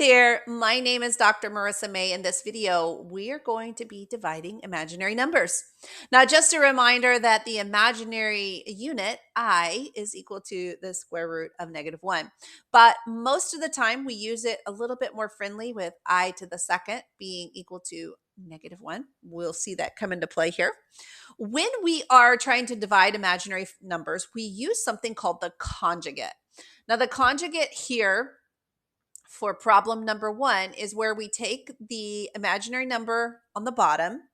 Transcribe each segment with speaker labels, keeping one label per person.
Speaker 1: there, my name is Dr. Marissa May. In this video, we are going to be dividing imaginary numbers. Now, just a reminder that the imaginary unit, I, is equal to the square root of -1. But most of the time, we use it a little bit more friendly with I to the second being equal to -1. We'll see that come into play here. When we are trying to divide imaginary numbers, we use something called the conjugate. Now, the conjugate here for problem number 1 is where we take the imaginary number on the bottom,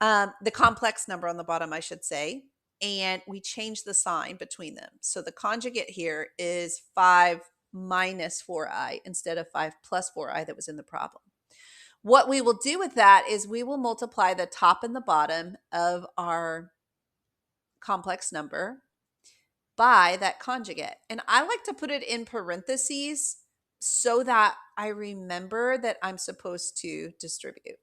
Speaker 1: the complex number on the bottom, I should say, and we change the sign between them. So the conjugate here is 5 minus 4i instead of 5 plus 4i that was in the problem. What we will do with that is we will multiply the top and the bottom of our complex number by that conjugate. And I like to put it in parentheses so that I remember that I'm supposed to distribute.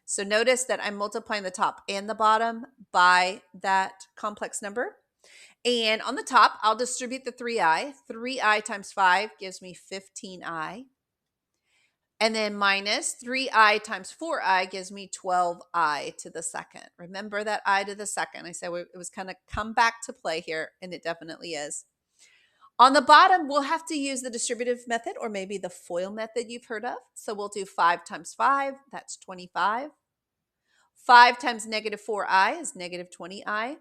Speaker 1: So notice that I'm multiplying the top and the bottom by that complex number. And on the top, I'll distribute the 3i. 3i times 5 gives me 15i. And then minus 3i times 4i gives me 12i to the second. Remember that I to the second. I said it was kind of come back to play here, and it definitely is. On the bottom, we'll have to use the distributive method or maybe the FOIL method you've heard of. So we'll do 5 times 5, that's 25. 5 times -4i is -20i.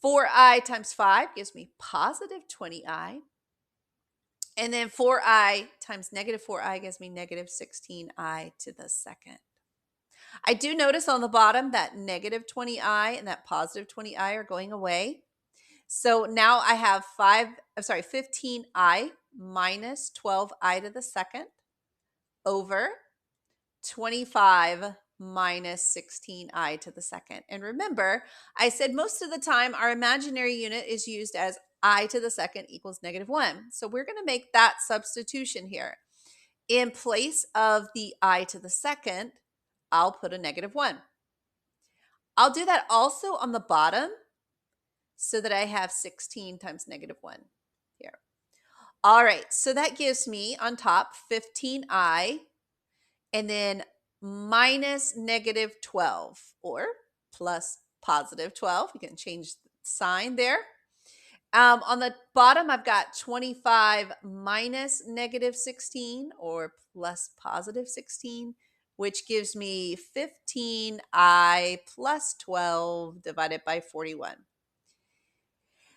Speaker 1: 4i times 5 gives me positive 20i. And then 4i times -4i gives me -16i to the second. I do notice on the bottom that -20i and that positive 20i are going away. So now I have 15i minus 12i to the second over 25 minus 16i to the second. And remember, I said most of the time our imaginary unit is used as I to the second equals -1. So we're going to make that substitution here. In place of the I to the second, I'll put a -1. I'll do that also on the bottom so that I have 16 times -1 here. All right, so that gives me on top 15i and then minus -12 or plus positive 12. You can change the sign there. On the bottom, I've got 25 minus -16 or plus positive 16, which gives me 15i plus 12 divided by 41.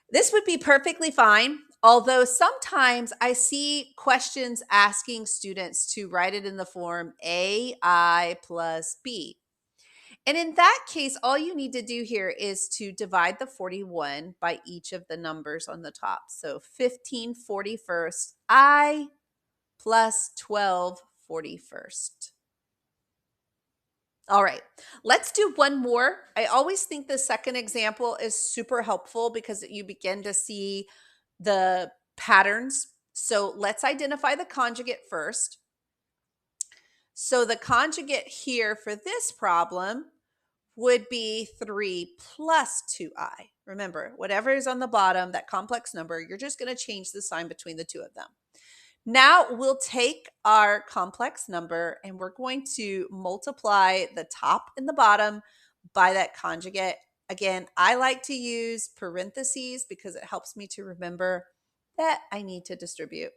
Speaker 1: This would be perfectly fine, although sometimes I see questions asking students to write it in the form AI plus B. And in that case, all you need to do here is to divide the 41 by each of the numbers on the top. So 15 41st I plus 12 41st. All right, let's do one more. I always think the second example is super helpful because you begin to see the patterns. So let's identify the conjugate first. So the conjugate here for this problem would be 3 plus 2i. Remember, whatever is on the bottom, that complex number, you're just going to change the sign between the two of them. Now we'll take our complex number and we're going to multiply the top and the bottom by that conjugate. Again, I like to use parentheses because it helps me to remember that I need to distribute.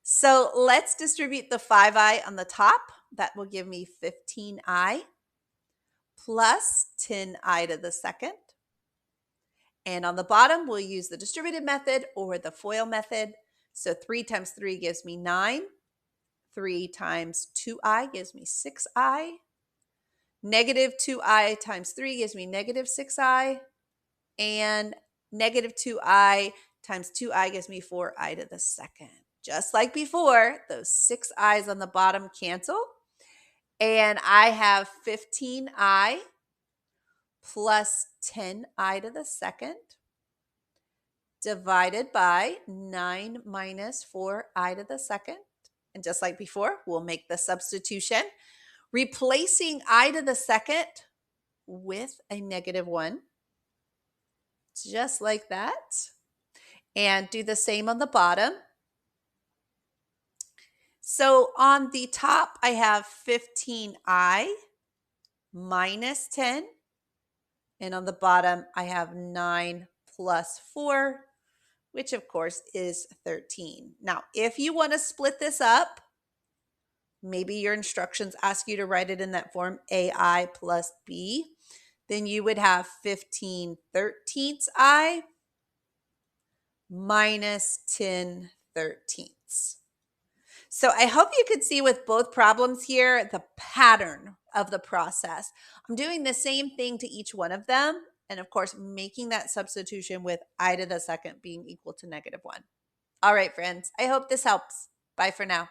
Speaker 1: So let's distribute the 5i on the top. That will give me 15i plus 10i to the second. And on the bottom, we'll use the distributive method or the FOIL method. So 3 times 3 gives me 9. 3 times 2i gives me 6i. -2i times 3 gives me -6i. And -2i times 2i gives me 4i to the second. Just like before, those 6 i's on the bottom cancel. And I have 15i plus 10i to the second divided by 9 minus 4i to the second. And just like before, we'll make the substitution, replacing I to the second with a -1, just like that. And do the same on the bottom. So on the top, I have 15I minus 10. And on the bottom, I have 9 plus 4, which of course is 13. Now, if you want to split this up, maybe your instructions ask you to write it in that form, AI plus B, then you would have 15 thirteenths I minus 10 thirteenths. So I hope you could see with both problems here the pattern of the process. I'm doing the same thing to each one of them. And of course, making that substitution with I to the second being equal to -1. All right, friends, I hope this helps. Bye for now.